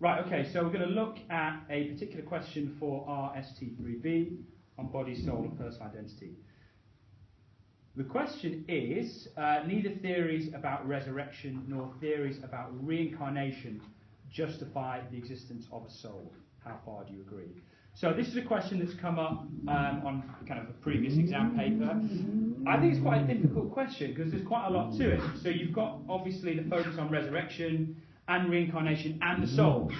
Right, okay, so we're going to look at a particular question for our ST3B on body, soul, and personal identity. The question is, neither theories about resurrection nor theories about reincarnation justify the existence of a soul. How far do you agree? So this is a question that's come up on kind of a previous exam paper. I think it's quite a difficult question because there's quite a lot to it. So you've got obviously the focus on resurrection and reincarnation and the soul.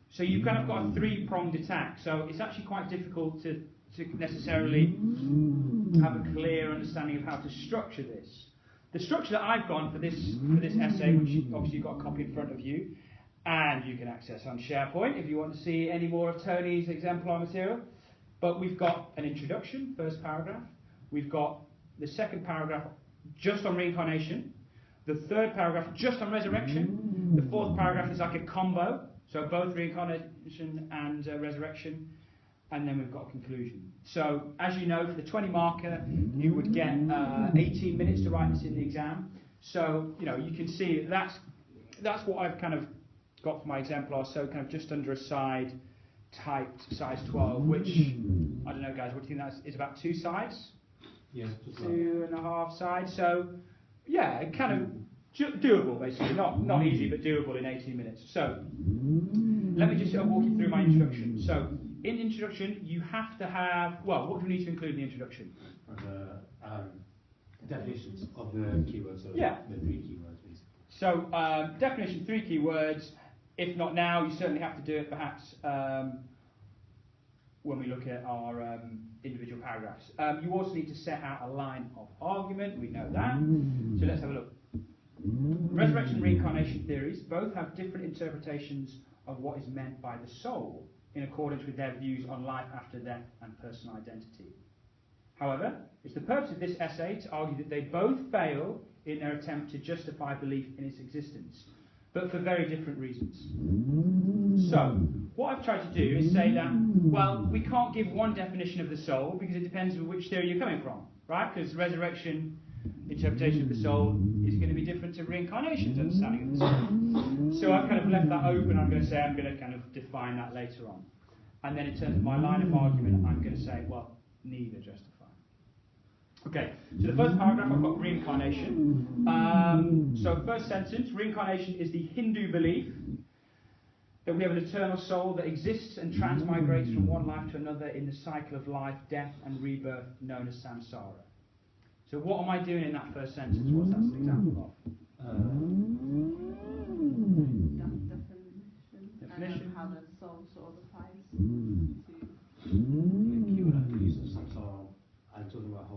So you've kind of got a three-pronged attack. So it's actually quite difficult to necessarily have a clear understanding of how to structure this. The structure that I've gone for this essay, which obviously you've got a copy in front of you, and you can access on SharePoint if you want to see any more of Tony's exemplar material. But we've got an introduction, first paragraph. We've got the second paragraph just on reincarnation. The third paragraph just on resurrection. The fourth paragraph is like a combo, so both reincarnation and resurrection. And then we've got a conclusion. So, as you know, for the 20 marker, you would get 18 minutes to write this in the exam. So, you know, you can see that's what I've kind of got for my exemplar. So, kind of just under a side, typed size 12, which, I don't know, guys, what do you think that is? About 2 sides? Yeah. 2.5 sides. So, yeah, kind of doable, basically. Not easy, but doable in 18 minutes. So, let me just walk you through my introduction. So, in introduction, you have to have, well, what do we need to include in the introduction? Definitions of the keywords, so yeah. The 3 keywords, basically. So, definition, 3 keywords. If not now, you certainly have to do it perhaps when we look at our individual paragraphs. You also need to set out a line of argument, we know that. So let's have a look. Resurrection and reincarnation theories both have different interpretations of what is meant by the soul, in accordance with their views on life after death and personal identity. However, it's the purpose of this essay to argue that they both fail in their attempt to justify belief in its existence, but for very different reasons. So, what I've tried to do is say that, well, we can't give one definition of the soul because it depends on which theory you're coming from, right? Because resurrection interpretation of the soul is going to be different to reincarnation's understanding of the soul. So I've kind of left that open. I'm going to say I'm going to kind of define that later on. And then in terms of my line of argument, I'm going to say, well, neither justify. Okay, so the first paragraph, I've got reincarnation. So first sentence, reincarnation is the Hindu belief that we have an eternal soul that exists and transmigrates from one life to another in the cycle of life, death, and rebirth known as samsara. So what am I doing in that first sentence? What's that an example of? Definition. And how the soul sort of applies to The keyword I use of samsara, I'm talking about how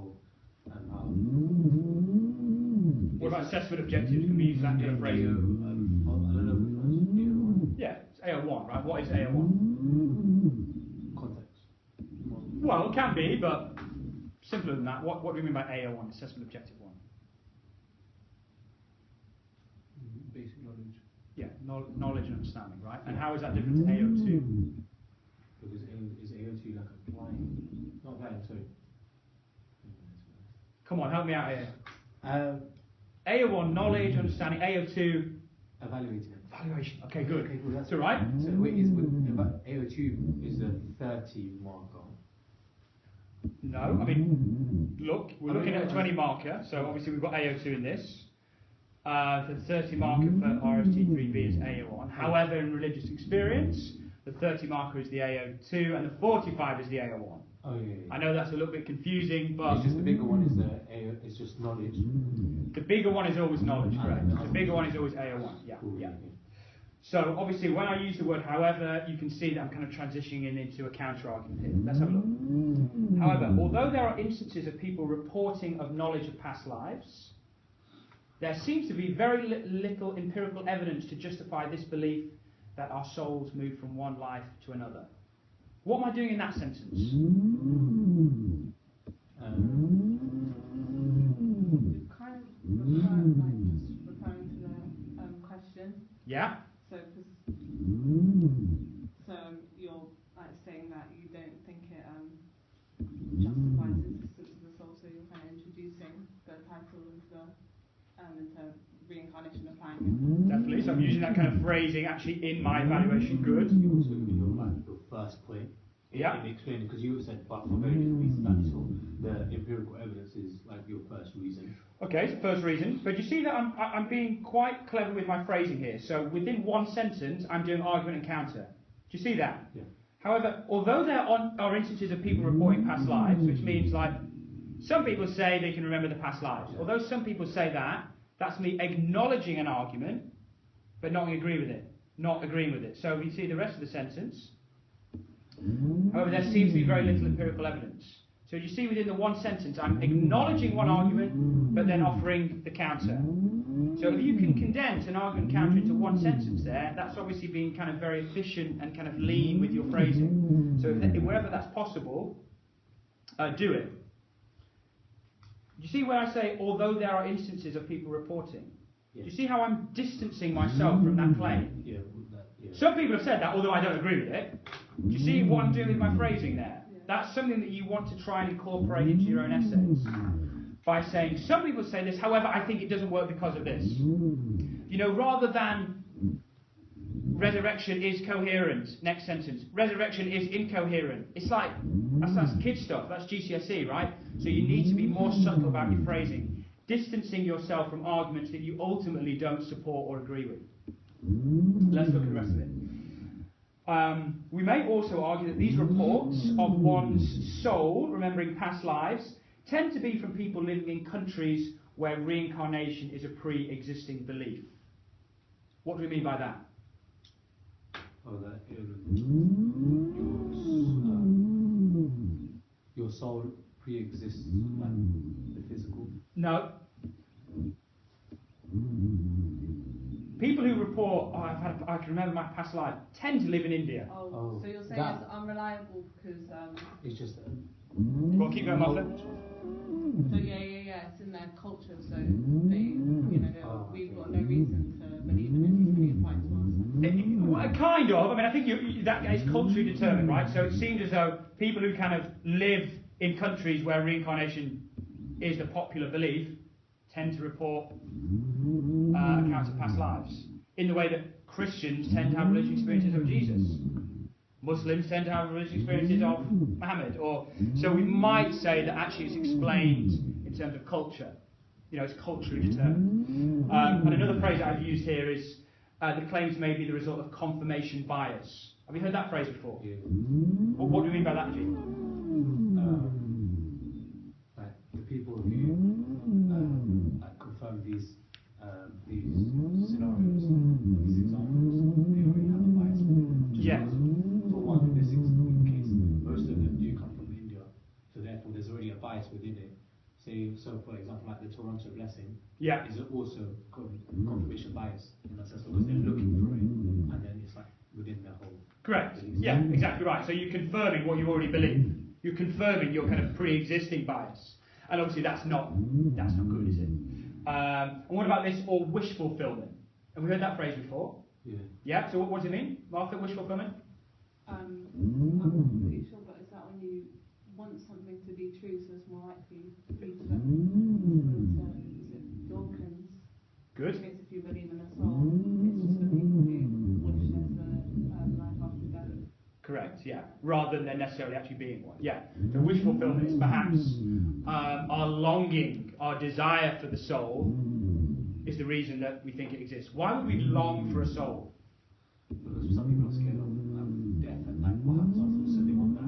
what about assessment objectives? Can we use that in a phrase? I don't know which one. Yeah, it's AO1, right? What is AO1? Context. Well, it can be, but simpler than that. What do we mean by AO1, assessment objective 1? Basic knowledge. Yeah, knowledge and understanding, right? And how is that different to AO2? Because is AO2 like applying? Not applying, sorry. Come on, help me out here. AO1, knowledge, understanding. AO2, Evaluating. evaluation. Okay, good. Okay, cool. That's all right. So wait, AO2 is the 30 marker. No, I mean, look, we're looking at a 20 marker, so obviously we've got AO2 in this. The 30 marker for RST3B is AO1. However, in religious experience, the 30 marker is the AO2 and the 45 is the AO1. Oh yeah. I know that's a little bit confusing, but It's just the bigger one is it's just knowledge. the bigger one is always knowledge, correct? The bigger one is always AO1. Yeah, Cool, yeah. okay. So obviously, when I use the word however, you can see that I'm kind of transitioning into a counter argument here. Let's have a look. However, although there are instances of people reporting of knowledge of past lives, there seems to be very little empirical evidence to justify this belief that our souls move from one life to another. What am I doing in that sentence? You're kind of referring to the question. Yeah. So you're like saying that you don't think it justifies the existence of the soul, so you're kind of introducing the title of the into reincarnation applying it. Definitely. Absolutely. So I'm using that kind of phrasing actually in my evaluation. Good. You also given your first point. Yeah. In explaining, because you said, but for very different reasons. That so the empirical evidence is like your first reason. Okay, so first reason. But you see that I'm being quite clever with my phrasing here. So within one sentence, I'm doing argument and counter. Do you see that? Yeah. However, although there are instances of people reporting past lives, which means like some people say they can remember the past lives. Although some people say that, that's me acknowledging an argument, but not agreeing with it. So we see the rest of the sentence. However, there seems to be very little empirical evidence. So you see within the one sentence, I'm acknowledging one argument, but then offering the counter. So if you can condense an argument counter into one sentence there, that's obviously being kind of very efficient and kind of lean with your phrasing. So wherever that's possible, do it. You see where I say, although there are instances of people reporting? Yeah. Do you see how I'm distancing myself from that claim? Yeah. Some people have said that, although I don't agree with it. Do you see what I'm doing with my phrasing there? That's something that you want to try and incorporate into your own essays. By saying, some people say this, however, I think it doesn't work because of this. You know, rather than resurrection is coherent, next sentence, resurrection is incoherent. It's like, that's kid stuff, that's GCSE, right? So you need to be more subtle about your phrasing, distancing yourself from arguments that you ultimately don't support or agree with. Let's look at the rest of it. We may also argue that these reports of one's soul, remembering past lives, tend to be from people living in countries where reincarnation is a pre-existing belief. What do we mean by that? Oh, that your soul pre-exists like the physical. No. People who report, I can remember my past life, tend to live in India. Oh, so you're saying it's unreliable because it's just Go on, keep going, Martha. So yeah, it's in their culture, so they, we've got no reason to believe in it. It's going to apply to us. Kind of. I mean, I think that is culturally determined, right? So it seems as though people who kind of live in countries where reincarnation is the popular belief tend to report accounts of past lives. In the way that Christians tend to have religious experiences of Jesus. Muslims tend to have religious experiences of Muhammad. So we might say that actually it's explained in terms of culture. It's culturally determined. And another phrase that I've used here is the claims may be the result of confirmation bias. Have you heard that phrase before? Yeah. What do you mean by that, G? Like the people who confirm these scenarios, these examples, they already have a bias. Yes. For one, in this case, most of them do come from India, so therefore there's already a bias within it. So for example, like the Toronto blessing is also confirmation bias in that sense because they're looking for it, and then it's like within their whole. Correct. belief. Yeah, exactly right. So you're confirming what you already believe. You're confirming your kind of pre-existing bias, and obviously that's not good, is it? And what about this or wish fulfillment? Have we heard that phrase before? Yeah. Yeah. So what does it mean, Martha? Wish fulfillment? I'm not pretty sure, but is that when you want something to be true, so it's more likely for you to is it Dawkins? Good. It's if you believe in a soul, it's just for people who wish there's a life after death. Correct, yeah. Rather than there necessarily actually being one. Yeah. So wish fulfillment is perhaps our longing, our desire for the soul is the reason that we think it exists. Why would we long for a soul? Because some people are scared of death and like what happens afterwards, so they want that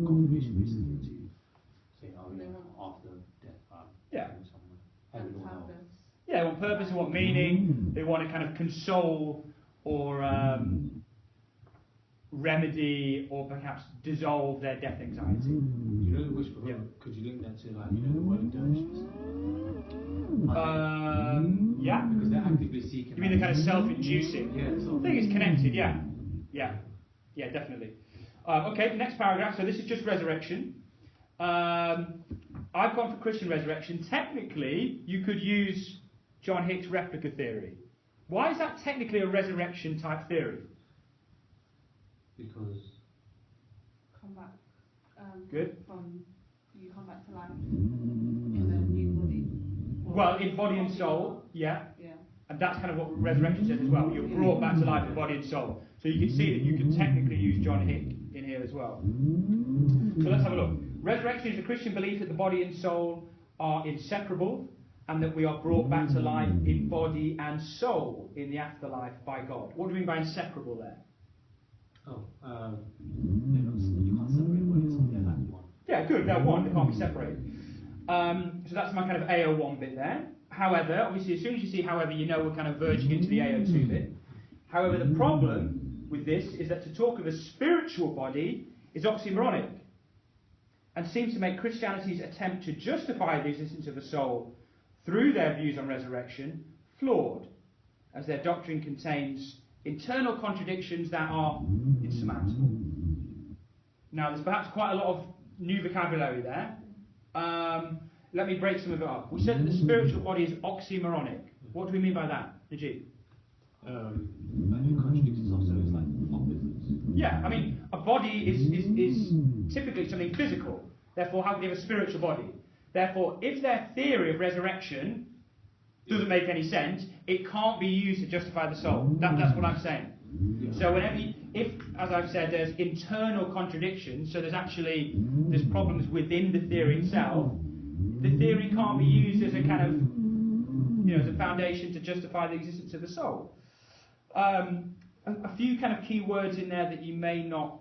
confirmation basically to say, after death, somewhere. And Heaven or hell. purpose. Yeah, they want purpose, they want meaning, they want to kind of console or remedy or perhaps dissolve their death anxiety. You know the wish fulfillment, could you link that to like, the world dervishes? Yeah. Because they're actively seeking. You mean the kind of self-inducing? Yeah. I think it's connected, yeah. Yeah, definitely. Okay, next paragraph. So this is just resurrection. I've gone for Christian resurrection. Technically, you could use John Hick's replica theory. Why is that technically a resurrection type theory? Because Come back. Good. You come back to life in a new body. Well, in body and soul, yeah. Yeah. And that's kind of what resurrection says as well. You're brought back to life in body and soul. So you can see that you can technically use John Hick in here as well. So let's have a look. Resurrection is a Christian belief that the body and soul are inseparable and that we are brought back to life in body and soul in the afterlife by God. What do we mean by inseparable there? Oh, you can't separate body and soul. They're like one. Yeah, good. They're one. They can't be separated. So that's my kind of AO1 bit there. However, obviously, as soon as you see however, you know we're kind of verging into the AO2 bit. However, the problem with this is that to talk of a spiritual body is oxymoronic and seems to make Christianity's attempt to justify the existence of a soul through their views on resurrection flawed, as their doctrine contains internal contradictions that are insurmountable. Now, there's perhaps quite a lot of new vocabulary there. Let me break some of it up. We said that the spiritual body is oxymoronic. What do we mean by that, Najib? It contradicts itself, so it's like opposites. Yeah, I mean, a body is typically something physical. Therefore, how can you have a spiritual body? Therefore, if their theory of resurrection doesn't make any sense, it can't be used to justify the soul. That's what I'm saying. Yeah. So if, as I've said, there's internal contradictions, so there's problems within the theory itself, the theory can't be used as a kind of, as a foundation to justify the existence of the soul. A few kind of key words in there that you may not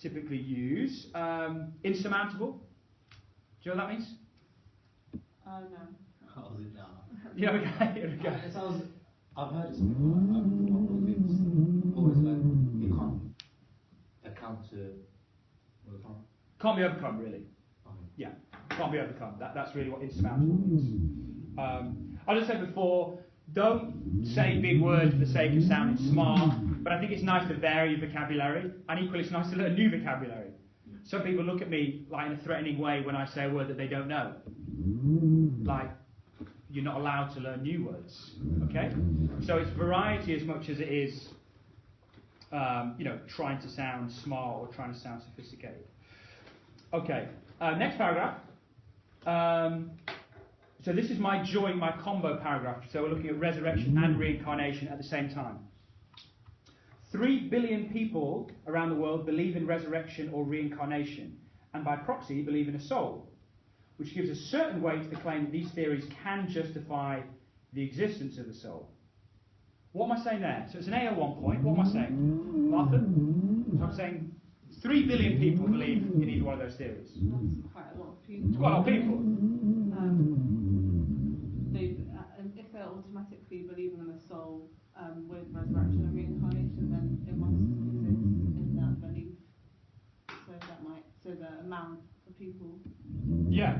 typically use. Insurmountable. Do you know what that means? No. How was it now? Yeah, okay. It sounds. I've heard it before. Always like it can't account to. Can't be overcome, really. Okay. Yeah, can't be overcome. That's really what insurmountable means. As I said before, don't say big words for the sake of sounding smart, but I think it's nice to vary your vocabulary, and equally it's nice to learn new vocabulary. Some people look at me like in a threatening way when I say a word that they don't know. Like, you're not allowed to learn new words. Okay? So it's variety as much as it is, trying to sound smart or trying to sound sophisticated. Okay, next paragraph. So this is my combo paragraph. So we're looking at resurrection and reincarnation at the same time. 3 billion people around the world believe in resurrection or reincarnation, and by proxy believe in a soul, which gives a certain weight to the claim that these theories can justify the existence of the soul. What am I saying there? So it's an AO1 point. What am I saying? Martha? So I'm saying 3 billion people believe in either one of those theories. That's quite a lot of people. It's quite a lot of people. If they're automatically believing in a soul with resurrection and reincarnation, then it must exist in that belief. So the amount of people. Yeah.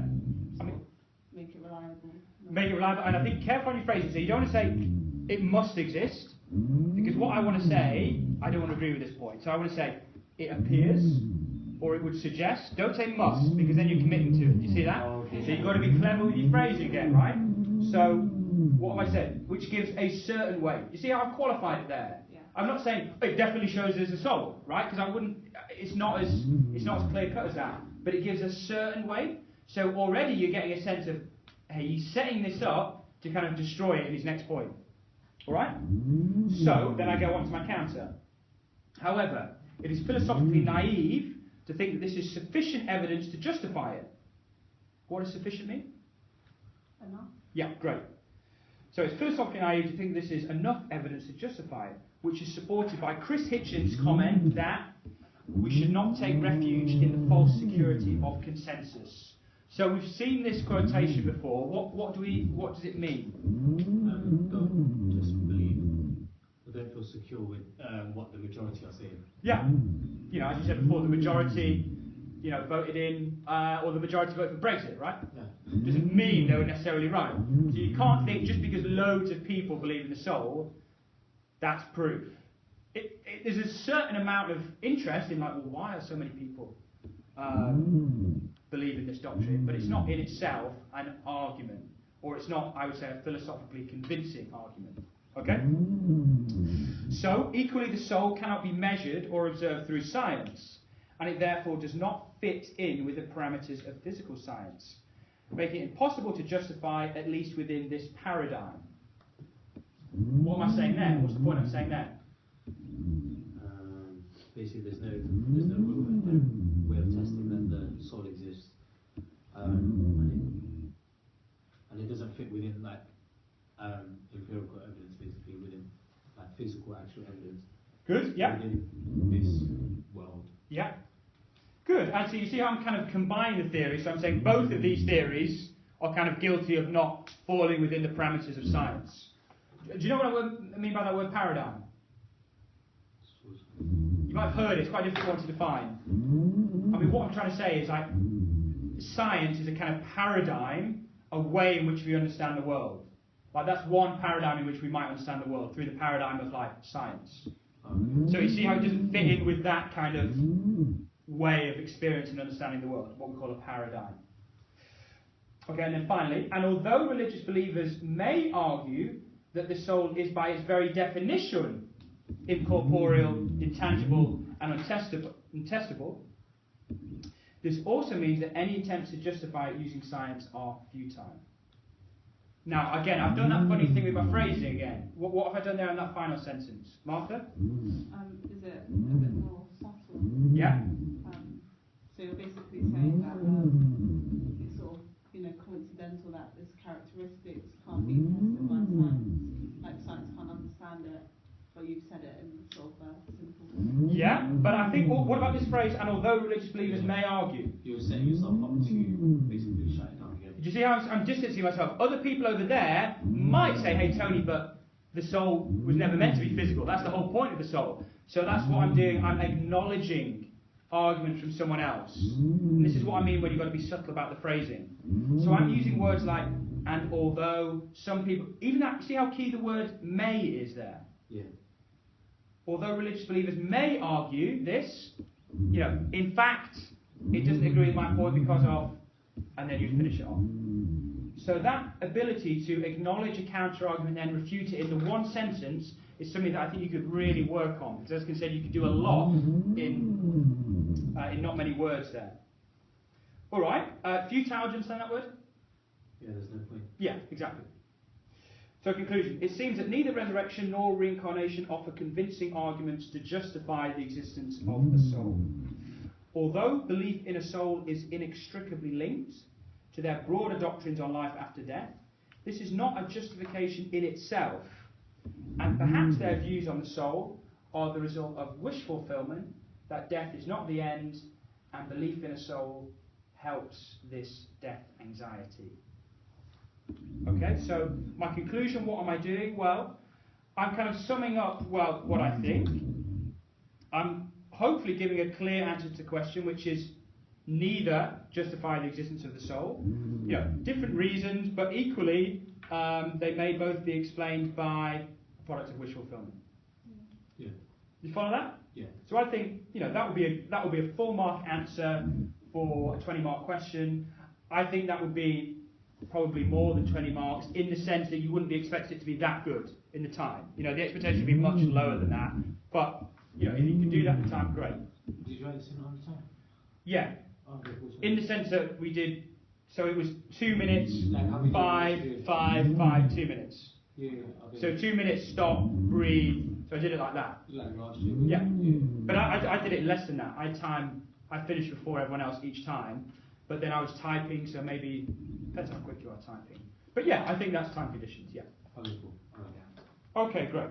Make it reliable. Make it reliable. And I think careful on your phrases. So you don't want to say it must exist, because what I want to say, I don't want to agree with this point. So I want to say it appears, or it would suggest. Don't say must, because then you're committing to it. Do you see that? Okay. So you've got to be clever with your phrasing again, right? So what have I said? Which gives a certain weight. You see how I've qualified it there? Yeah. I'm not saying it definitely shows there's a soul, right? Because I wouldn't. It's not as clear cut as that. But it gives a certain weight. So already you're getting a sense of, hey, he's setting this up to kind of destroy it in his next point. All right? So then I go on to my counter. However, it is philosophically naive to think that this is sufficient evidence to justify it. What does sufficient mean? Enough. Yeah, great. So it's philosophically naive to think this is enough evidence to justify it, which is supported by Chris Hitchens' comment that we should not take refuge in the false security of consensus. So we've seen this quotation before. What does it mean? Don't just believe. Don't feel secure with what the majority are saying. Yeah. As you said before, the majority, voted in, or the majority voted for Brexit, right? Yeah. Doesn't mean they were necessarily right. So you can't think just because loads of people believe in the soul, that's proof. There's a certain amount of interest in, why are so many people believe in this doctrine? But it's not in itself an argument, or it's not, I would say, a philosophically convincing argument. Okay? So, equally, the soul cannot be measured or observed through science, and it therefore does not fit in with the parameters of physical science, making it impossible to justify, at least within this paradigm. What am I saying there? What's the point I'm saying there? Basically, there's no real way of testing that the soul exists, and it doesn't fit within like empirical evidence, basically within like physical actual evidence. Good. Yeah. Within this world. Yeah. Good. And so you see how I'm kind of combining the theories. So I'm saying both of these theories are kind of guilty of not falling within the parameters of science. Do you know what I mean by that word paradigm? You might have heard it. It's quite a difficult one to define. I mean, what I'm trying to say is like science is a kind of paradigm, a way in which we understand the world. Like that's one paradigm in which we might understand the world, through the paradigm of like science. So you see how it doesn't fit in with that kind of way of experiencing and understanding the world, what we call a paradigm. Okay, and then finally, and although religious believers may argue that the soul is by its very definition incorporeal, intangible, and untestable, this also means that any attempts to justify it using science are futile. Now, again, I've done that funny thing with my phrasing again. What have I done there in that final sentence? Martha? Is it a bit more subtle? Yeah. So you're basically saying that it's sort of, coincidental that this characteristics can't be tested by science. Like science can't understand it, but you've said it in sort of a simple way. Yeah, but I think, what about this phrase, and although religious believers may argue? You're setting yourself up to basically shut it down again. Do you see how I'm distancing myself? Other people over there might say, hey Tony, but the soul was never meant to be physical. That's the whole point of the soul. So that's what I'm doing. I'm acknowledging arguments from someone else. And this is what I mean when you've got to be subtle about the phrasing. So I'm using words like, and although some people, even that, see how key the word may is there? Yeah. Although religious believers may argue this, in fact, it doesn't agree with my point because of, and then you finish it off. So that ability to acknowledge a counter-argument and then refute it in the one sentence is something that I think you could really work on. Because as I said, you could do a lot in not many words there. All right, futile, do you understand that word? Yeah, there's no point. Yeah, exactly. So conclusion, it seems that neither resurrection nor reincarnation offer convincing arguments to justify the existence of the soul. Although belief in a soul is inextricably linked to their broader doctrines on life after death, this is not a justification in itself, and perhaps their views on the soul are the result of wish fulfillment, that death is not the end, and belief in a soul helps this death anxiety. Okay, so my conclusion, what am I doing? Well, I'm kind of summing up, what I think. I'm hopefully giving a clear answer to the question, which is neither justify the existence of the soul. Different reasons, but equally, they may both be explained by a product of wish fulfillment. Yeah. You follow that? Yeah. So I think that would be a full mark answer for a 20-mark question. I think that would be probably more than 20 marks in the sense that you wouldn't be expected it to be that good in the time. The expectation would be much lower than that. But if you can do that in the time, great. Did you write this in on the time? Yeah. Okay, cool. In the sense that we did, so it was 2 minutes, Like how many 5, 2 minutes. Yeah, okay. So 2 minutes, stop, breathe. So I did it like that. Like last year. Yeah. But I did it less than that. I finished before everyone else each time. But then I was typing, so maybe, depends how quick you are typing. But yeah, I think that's time conditions, yeah. Okay, cool. Okay. Okay, great.